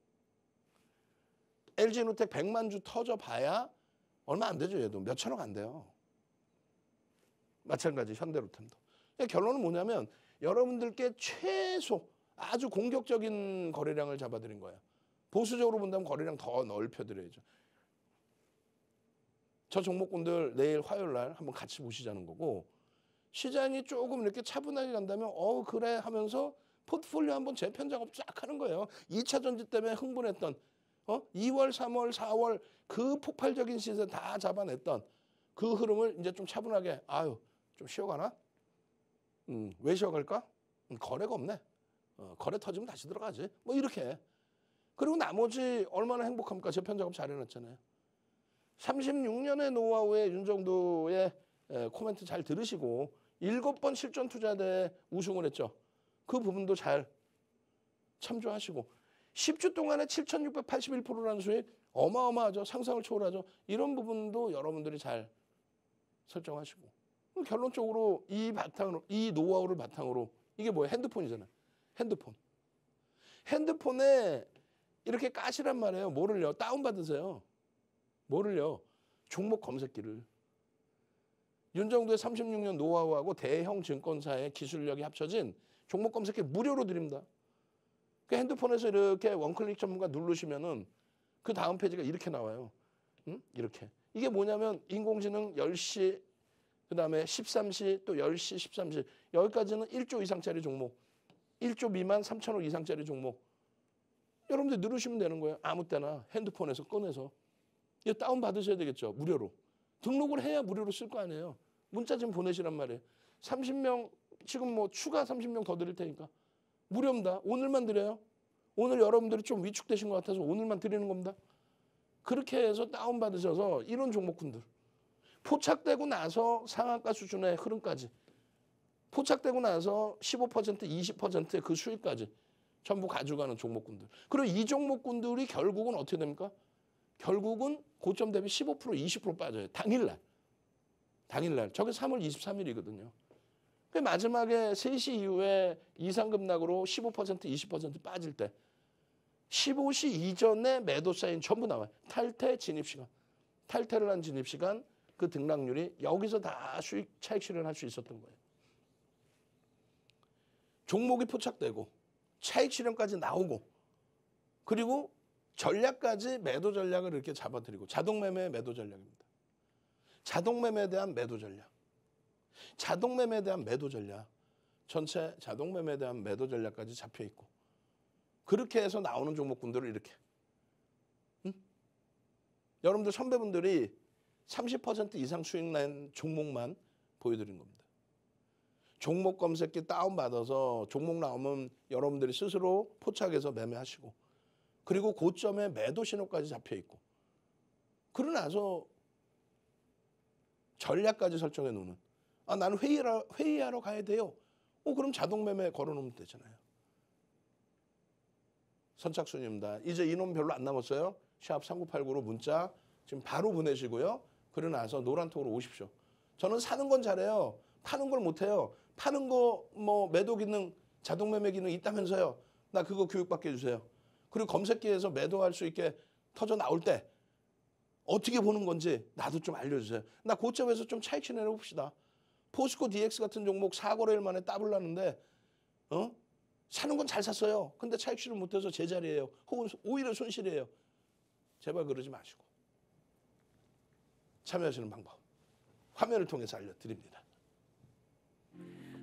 LG노텍 100만 주 터져봐야 얼마 안 되죠. 얘도 몇 천억 안 돼요. 마찬가지 현대로템도. 결론은 뭐냐면 여러분들께 최소 아주 공격적인 거래량을 잡아드린 거예요. 보수적으로 본다면 거래량 더 넓혀드려야죠. 저 종목군들 내일 화요일 날 한번 같이 보시자는 거고 시장이 조금 이렇게 차분하게 간다면 그래 하면서 포트폴리오 한번 재편 작업 쫙 하는 거예요. 2차 전지 때문에 흥분했던 2월, 3월, 4월 그 폭발적인 시세 다 잡아냈던 그 흐름을 이제 좀 차분하게 좀 쉬어가나? 왜 쉬어갈까? 거래가 없네. 거래 터지면 다시 들어가지. 뭐 이렇게. 그리고 나머지 얼마나 행복합니까? 재편 작업 잘 해놨잖아요. 36년의 노하우에 윤정도의 코멘트 잘 들으시고 7번 실전 투자대회 우승을 했죠. 그 부분도 잘 참조하시고 10주 동안에 7,681%라는 수익 어마어마하죠. 상상을 초월하죠. 이런 부분도 여러분들이 잘 설정하시고 결론적으로 이 바탕으로 이 노하우를 바탕으로 이게 뭐예요? 핸드폰이잖아요. 핸드폰에 이렇게 까시란 말이에요. 뭐를요? 다운받으세요. 뭐를요? 종목 검색기를. 윤정도의 36년 노하우하고 대형 증권사의 기술력이 합쳐진 종목 검색기 무료로 드립니다. 그 핸드폰에서 이렇게 원클릭 전문가 누르시면은 그 다음 페이지가 이렇게 나와요. 이렇게. 이게 뭐냐면 인공지능 10시, 그다음에 13시, 또 10시, 13시. 여기까지는 1조 이상짜리 종목. 1조 미만 3천억 이상짜리 종목. 여러분들 누르시면 되는 거예요. 아무 때나 핸드폰에서 꺼내서. 이거 다운받으셔야 되겠죠. 무료로. 등록을 해야 무료로 쓸 거 아니에요. 문자 좀 보내시란 말이에요. 30명, 지금 뭐 추가 30명 더 드릴 테니까. 무료입니다. 오늘만 드려요. 오늘 여러분들이 좀 위축되신 것 같아서 오늘만 드리는 겁니다. 그렇게 해서 다운받으셔서 이런 종목군들. 포착되고 나서 상한가 수준의 흐름까지. 포착되고 나서 15%, 20%의 그 수익까지 전부 가져가는 종목군들. 그리고 이 종목군들이 결국은 어떻게 됩니까? 결국은 고점 대비 15%, 20% 빠져요. 당일날. 저게 3월 23일이거든요. 마지막에 3시 이후에 이상급락으로 15%, 20% 빠질 때 15시 이전에 매도 사인 전부 나와요. 탈퇴 진입시간. 탈퇴를 한 진입시간 그 등락률이 여기서 다 수익 차익 실현할 수 있었던 거예요. 종목이 포착되고 차익 실현까지 나오고 그리고 전략까지 매도 전략을 이렇게 잡아드리고 자동매매 매도 전략입니다. 자동매매에 대한 매도 전략. 자동매매에 대한 매도 전략. 전체 자동매매에 대한 매도 전략까지 잡혀있고 그렇게 해서 나오는 종목군들을 이렇게 여러분들 선배분들이 30% 이상 수익 낸 종목만 보여드린 겁니다. 종목 검색기 다운받아서 종목 나오면 여러분들이 스스로 포착해서 매매하시고 그리고 고점에 매도 신호까지 잡혀있고 그러고 나서 전략까지 설정해 놓는 나는 회의하러 가야 돼요. 그럼 자동매매 걸어놓으면 되잖아요. 선착순입니다. 이제 인원 별로 안 남았어요. 샵 3989로 문자 지금 바로 보내시고요. 그러고 나서 노란톡으로 오십시오. 저는 사는 건 잘해요. 파는 걸 못해요. 파는 거 뭐 매도 기능, 자동매매 기능 있다면서요. 나 그거 교육받게 해주세요. 그리고 검색기에서 매도할 수 있게 터져 나올 때 어떻게 보는 건지 나도 좀 알려주세요. 나 고점에서 좀 차익 실현해 봅시다. 포스코 DX 같은 종목 4거래일 만에 더블 났는데 사는 건 잘 샀어요. 근데 차익 실현 못해서 제자리예요. 혹은 오히려 손실이에요. 제발 그러지 마시고 참여하시는 방법 화면을 통해서 알려드립니다.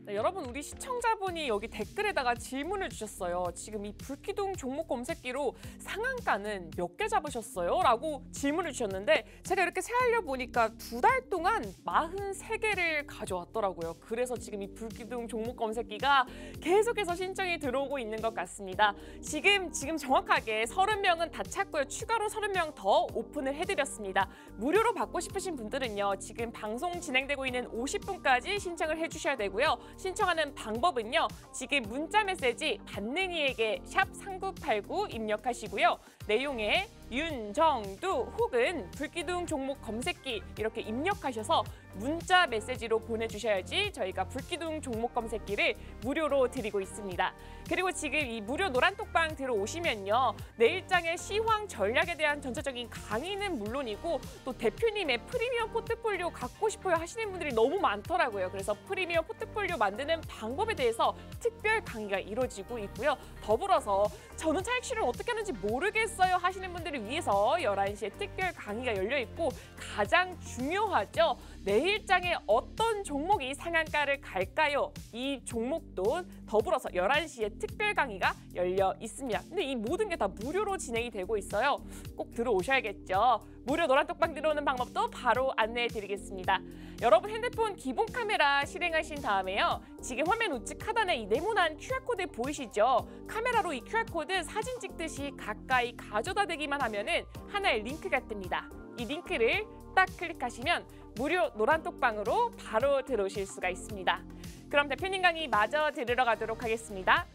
네, 여러분 우리 시청자분이 여기 댓글에다가 질문을 주셨어요. 지금 이 불기둥 종목 검색기로 상한가는 몇 개 잡으셨어요? 라고 질문을 주셨는데 제가 이렇게 세알려 보니까 2달 동안 43개를 가져왔더라고요. 그래서 지금 이 불기둥 종목 검색기가 계속해서 신청이 들어오고 있는 것 같습니다. 지금 정확하게 30명은 다 찼고요. 추가로 30명 더 오픈을 해드렸습니다. 무료로 받고 싶으신 분들은요. 지금 방송 진행되고 있는 50분까지 신청을 해주셔야 되고요. 신청하는 방법은요. 지금 문자 메시지 받는 이에게 샵 3989 입력하시고요. 내용에 윤정두 혹은 불기둥 종목 검색기 이렇게 입력하셔서 문자 메시지로 보내주셔야지 저희가 불기둥 종목 검색기를 무료로 드리고 있습니다. 그리고 지금 이 무료 노란톡방 들어오시면요. 내일장의 시황 전략에 대한 전체적인 강의는 물론이고 또 대표님의 프리미엄 포트폴리오 갖고 싶어요 하시는 분들이 너무 많더라고요. 그래서 프리미엄 포트폴리오 만드는 방법에 대해서 특별 강의가 이루어지고 있고요. 더불어서 저는 차익 실현 어떻게 하는지 모르겠어요 하시는 분들을 위해서 11시에 특별 강의가 열려 있고 가장 중요하죠. 내일장에 어떤 종목이 상한가를 갈까요? 이 종목도 더불어서 11시에 특별 강의가 열려 있습니다. 근데 이 모든 게 다 무료로 진행이 되고 있어요. 꼭 들어오셔야겠죠. 무료 노란톡방 들어오는 방법도 바로 안내해 드리겠습니다. 여러분 핸드폰 기본 카메라 실행하신 다음에요. 지금 화면 우측 하단에 이 네모난 QR코드 보이시죠? 카메라로 이 QR코드 사진 찍듯이 가까이 가져다 대기만 하면은 하나의 링크가 뜹니다. 이 링크를 딱 클릭하시면 무료 노란톡방으로 바로 들어오실 수가 있습니다. 그럼 대표님 강의 마저 들으러 가도록 하겠습니다.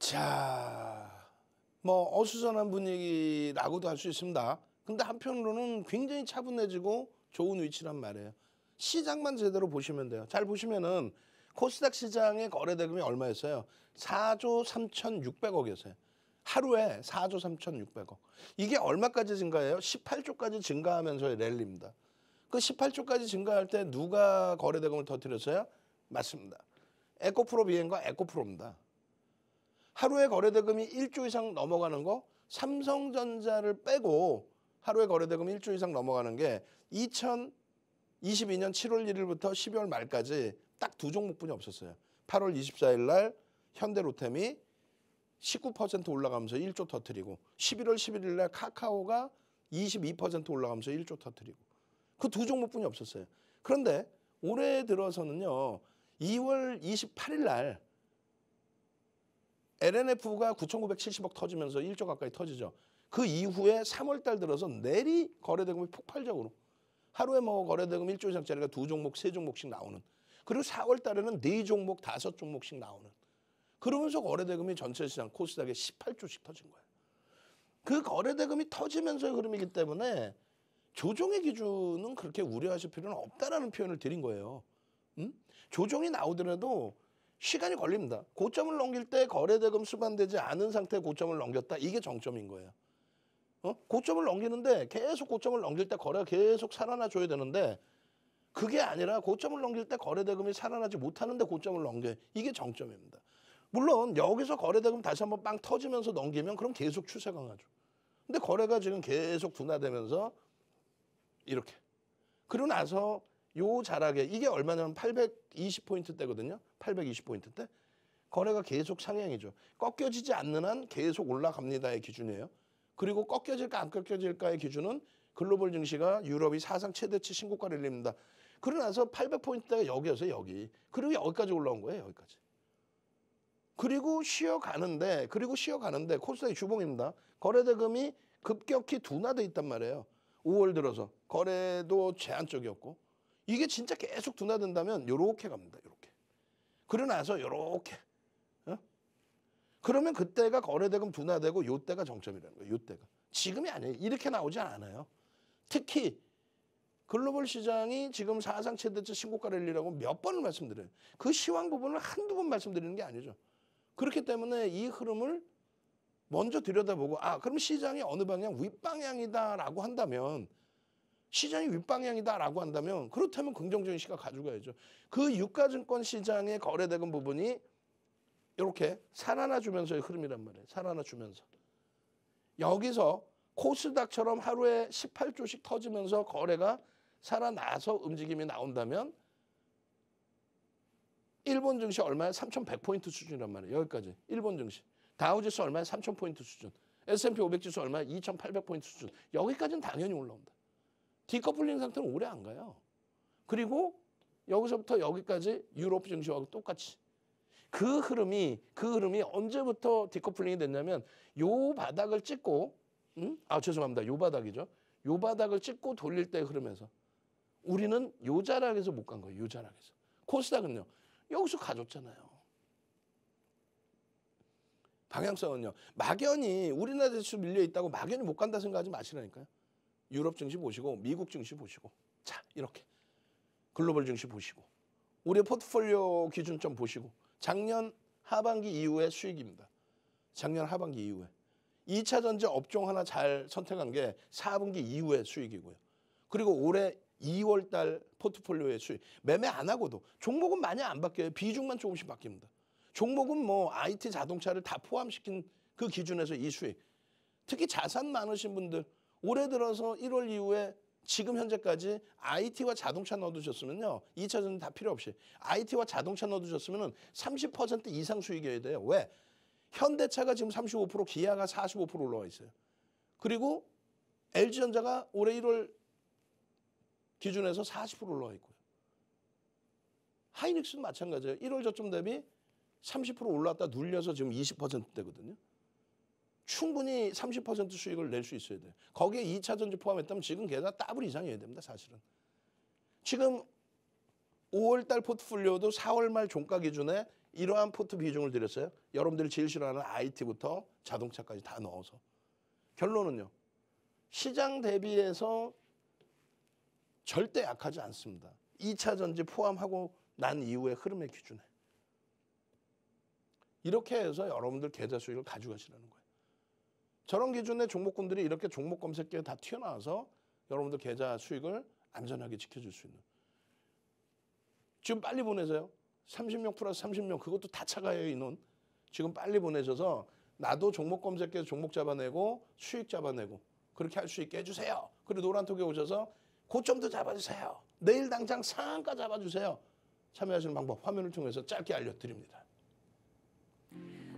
자, 뭐 어수선한 분위기라고도 할 수 있습니다. 근데 한편으로는 굉장히 차분해지고 좋은 위치란 말이에요. 시장만 제대로 보시면 돼요. 잘 보시면은 코스닥 시장의 거래 대금이 얼마였어요? 4조 3,600억이었어요. 하루에 4조 3,600억. 이게 얼마까지 증가해요? 18조까지 증가하면서의 랠리입니다. 그 18조까지 증가할 때 누가 거래 대금을 터뜨렸어요? 맞습니다. 에코프로 비행과 에코프로입니다. 하루에 거래 대금이 1조 이상 넘어가는 거 삼성전자를 빼고 하루에 거래 대금이 1조 이상 넘어가는 게 2022년 7월 1일부터 12월 말까지 딱 두 종목뿐이 없었어요. 8월 24일 날 현대로템이 19% 올라가면서 1조 터뜨리고 11월 11일 날 카카오가 22% 올라가면서 1조 터뜨리고 그 두 종목뿐이 없었어요. 그런데 올해 들어서는요. 2월 28일 날 LNF가 9,970억 터지면서 1조 가까이 터지죠. 그 이후에 3월 달 들어서 내리 거래대금이 폭발적으로 하루에 뭐 거래대금 1조 이상짜리가 두 종목, 세 종목씩 나오는. 그리고 4월 달에는 4종목, 5종목씩 나오는. 그러면서 거래대금이 전체 시장 코스닥에 18조씩 터진 거예요. 그 거래대금이 터지면서의 흐름이기 때문에 조정의 기준은 그렇게 우려하실 필요는 없다라는 표현을 드린 거예요. 조정이 나오더라도 시간이 걸립니다. 고점을 넘길 때 거래대금 수반되지 않은 상태에 고점을 넘겼다. 이게 정점인 거예요. 고점을 넘기는데 계속 고점을 넘길 때 거래가 계속 살아나 줘야 되는데 그게 아니라 고점을 넘길 때 거래대금이 살아나지 못하는데 고점을 넘겨요. 이게 정점입니다. 물론 여기서 거래대금 다시 한번 빵 터지면서 넘기면 그럼 계속 추세 강하죠. 근데 거래가 지금 계속 둔화되면서 이렇게. 그러고 나서 요 자락에 이게 얼마냐면 820포인트대거든요. 820포인트대. 거래가 계속 상향이죠. 꺾여지지 않는 한 계속 올라갑니다의 기준이에요. 그리고 꺾여질까 안 꺾여질까의 기준은 글로벌 증시가 유럽이 사상 최대치 신고가 랠리입니다. 그러고 나서 800포인트대가 여기였어요. 여기. 그리고 여기까지 올라온 거예요. 여기까지. 그리고 쉬어가는데 코스닥이 주봉입니다. 거래대금이 급격히 둔화돼 있단 말이에요. 5월 들어서 거래도 제한적이었고 이게 진짜 계속 둔화된다면 요렇게 갑니다. 요렇게. 그러고 나서 요렇게. 그러면 그때가 거래대금 둔화되고 요때가 정점이라는 거예요. 요때가. 지금이 아니에요. 이렇게 나오지 않아요. 특히 글로벌 시장이 지금 사상 최대치 신고가 랠리라고 몇 번을 말씀드려요. 그 시황 부분을 한두 번 말씀드리는 게 아니죠. 그렇기 때문에 이 흐름을 먼저 들여다보고 그럼 시장이 어느 방향? 윗방향이다라고 한다면 그렇다면 긍정적인 시각 가져가야죠. 그 유가증권 시장의 거래대금 부분이 이렇게 살아나주면서의 흐름이란 말이에요. 살아나주면서. 여기서 코스닥처럼 하루에 18조씩 터지면서 거래가 살아나서 움직임이 나온다면 일본 증시 얼마에 3,100포인트 수준이란 말이에요. 여기까지. 일본 증시. 다우지수 얼마에 3,000포인트 수준. S&P 500 지수 얼마에 2,800포인트 수준. 여기까지는 당연히 올라온다. 디커플링 상태는 오래 안 가요. 그리고 여기서부터 여기까지 유럽 증시하고 똑같이. 그 흐름이 언제부터 디커플링이 됐냐면 요 바닥을 찍고 죄송합니다. 요 바닥이죠. 요 바닥을 찍고 돌릴 때 흐름에서 우리는 요 자락에서 못 간 거예요. 요 자락에서. 코스닥은요. 여기서 가졌잖아요. 방향성은요. 막연히 우리나라 지수 밀려 있다고 막연히 못 간다 생각하지 마시라니까요. 유럽 증시 보시고 미국 증시 보시고 자 이렇게 글로벌 증시 보시고 우리의 포트폴리오 기준점 보시고 작년 하반기 이후의 수익입니다. 작년 하반기 이후에. 2차 전지 업종 하나 잘 선택한 게 4분기 이후의 수익이고요. 그리고 올해 2월 달 포트폴리오의 수익. 매매 안 하고도 종목은 많이 안 바뀌어요. 비중만 조금씩 바뀝니다. 종목은 뭐 IT 자동차를 다 포함시킨 그 기준에서 이 수익. 특히 자산 많으신 분들 올해 들어서 1월 이후에 지금 현재까지 IT와 자동차 넣어두셨으면요. 2차 전지 다 필요 없이 IT와 자동차 넣어두셨으면 30% 이상 수익이어야 돼요. 왜? 현대차가 지금 35%, 기아가 45% 올라와 있어요. 그리고 LG전자가 올해 1월 기준에서 40% 올라와 있고요. 하이닉스도 마찬가지예요. 1월 저점 대비 30% 올랐다 눌려서 지금 20%대거든요. 충분히 30% 수익을 낼 수 있어야 돼요. 거기에 2차 전지 포함했다면 지금 게다가 더블 이상이어야 됩니다. 사실은. 지금 5월 달 포트폴리오도 4월 말 종가 기준에 이러한 포트 비중을 드렸어요. 여러분들이 제일 싫어하는 IT부터 자동차까지 다 넣어서. 결론은요. 시장 대비해서 절대 약하지 않습니다. 2차 전지 포함하고 난 이후의 흐름의 기준에. 이렇게 해서 여러분들 계좌 수익을 가져가시라는 거예요. 저런 기준의 종목군들이 이렇게 종목 검색기에 다 튀어나와서 여러분들 계좌 수익을 안전하게 지켜줄 수 있는. 지금 빨리 보내세요. 30명 플러스 30명 그것도 다 차가요 인원. 지금 빨리 보내셔서 나도 종목 검색기에서 종목 잡아내고 수익 잡아내고 그렇게 할 수 있게 해주세요. 그리고 노란톡에 오셔서 고점도 잡아주세요. 내일 당장 상한가 잡아주세요. 참여하시는 방법 화면을 통해서 짧게 알려드립니다.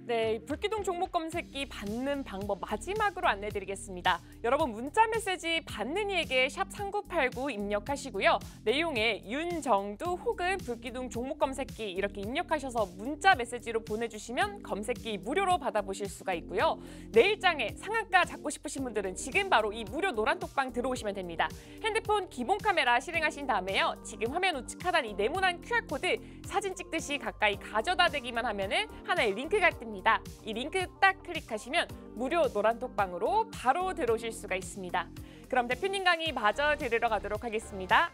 네, 불기둥 종목 검색기 받는 방법 마지막으로 안내드리겠습니다. 여러분 문자 메시지 받는 이에게 샵 3989 입력하시고요. 내용에 윤정두 혹은 불기둥 종목 검색기 이렇게 입력하셔서 문자 메시지로 보내주시면 검색기 무료로 받아보실 수가 있고요. 내일장에 상한가 잡고 싶으신 분들은 지금 바로 이 무료 노란톡방 들어오시면 됩니다. 핸드폰 기본 카메라 실행하신 다음에요. 지금 화면 우측 하단 이 네모난 QR코드 사진 찍듯이 가까이 가져다 대기만 하면은 하나의 링크가 뜹니다. 이 링크 딱 클릭하시면 무료 노란톡방으로 바로 들어오실 수가 있습니다. 그럼 대표님 강의 마저 들으러 가도록 하겠습니다.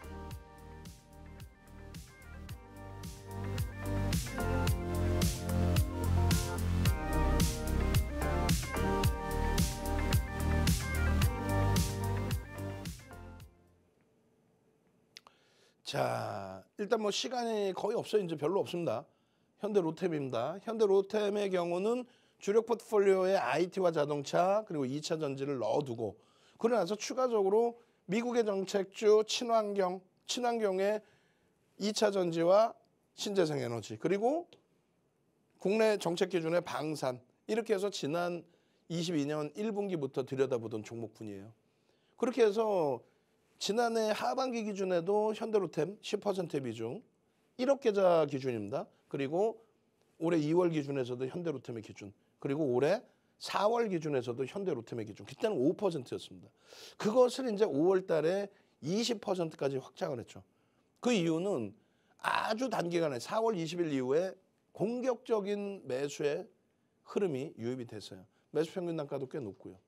자, 일단 뭐 시간이 거의 없어요. 이제 별로 없습니다. 현대로템입니다. 현대로템의 경우는 주력 포트폴리오에 IT와 자동차 그리고 2차 전지를 넣어두고 그러고 나서 추가적으로 미국의 정책주 친환경의 2차 전지와 신재생 에너지 그리고 국내 정책 기준의 방산 이렇게 해서 지난 22년 1분기부터 들여다보던 종목군이에요. 그렇게 해서 지난해 하반기 기준에도 현대로템 10% 비중 1억 계좌 기준입니다. 그리고 올해 2월 기준에서도 현대로템의 기준 그리고 올해 4월 기준에서도 현대로템의 기준 그때는 5%였습니다. 그것을 이제 5월 달에 20%까지 확장을 했죠. 그 이유는 아주 단기간에 4월 20일 이후에 공격적인 매수의 흐름이 유입이 됐어요. 매수 평균 단가도 꽤 높고요.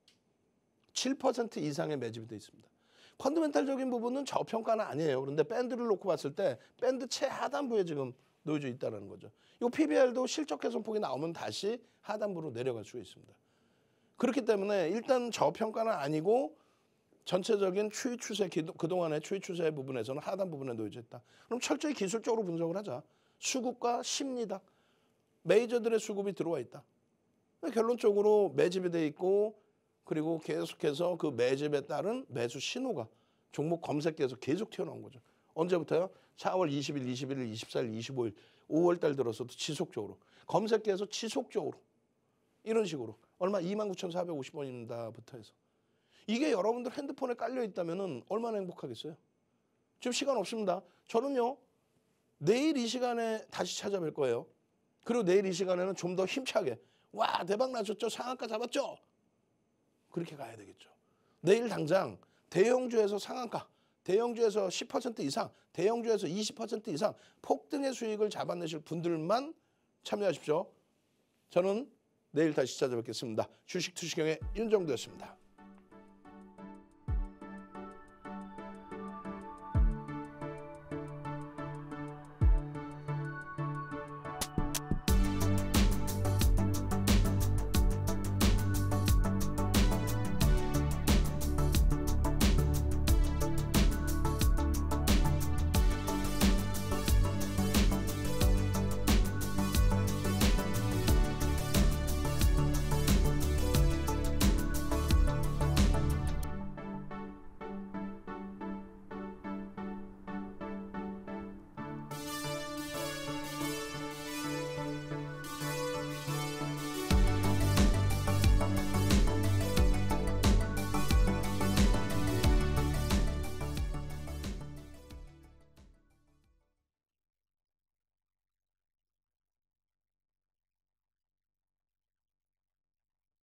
7% 이상의 매집이 돼 있습니다. 펀더멘탈적인 부분은 저평가는 아니에요. 그런데 밴드를 놓고 봤을 때 밴드 최하단부에 지금 놓여져 있다는 거죠. 이 PBR도 실적 개선폭이 나오면 다시 하단부로 내려갈 수가 있습니다. 그렇기 때문에 일단 저평가는 아니고 전체적인 추이 추세, 그동안의 추이 추세 부분에서는 하단 부분에 놓여져 있다. 그럼 철저히 기술적으로 분석을 하자. 수급과 심리다. 메이저들의 수급이 들어와 있다. 결론적으로 매집이 돼 있고 그리고 계속해서 그 매집에 따른 매수 신호가 종목 검색기에서 계속 튀어나온 거죠. 언제부터요? 4월 20일, 21일, 24일, 25일, 5월 달 들어서도 지속적으로. 검색기에서 지속적으로. 이런 식으로. 얼마? 29,450원입니다부터 해서. 이게 여러분들 핸드폰에 깔려 있다면 얼마나 행복하겠어요? 지금 시간 없습니다. 저는요. 내일 이 시간에 다시 찾아뵐 거예요. 그리고 내일 이 시간에는 좀 더 힘차게. 와 대박 나셨죠? 상한가 잡았죠? 그렇게 가야 되겠죠. 내일 당장 대형주에서 상한가. 대형주에서 10% 이상, 대형주에서 20% 이상 폭등의 수익을 잡아내실 분들만 참여하십시오. 저는 내일 다시 찾아뵙겠습니다. 주식 투시경의 윤정두였습니다.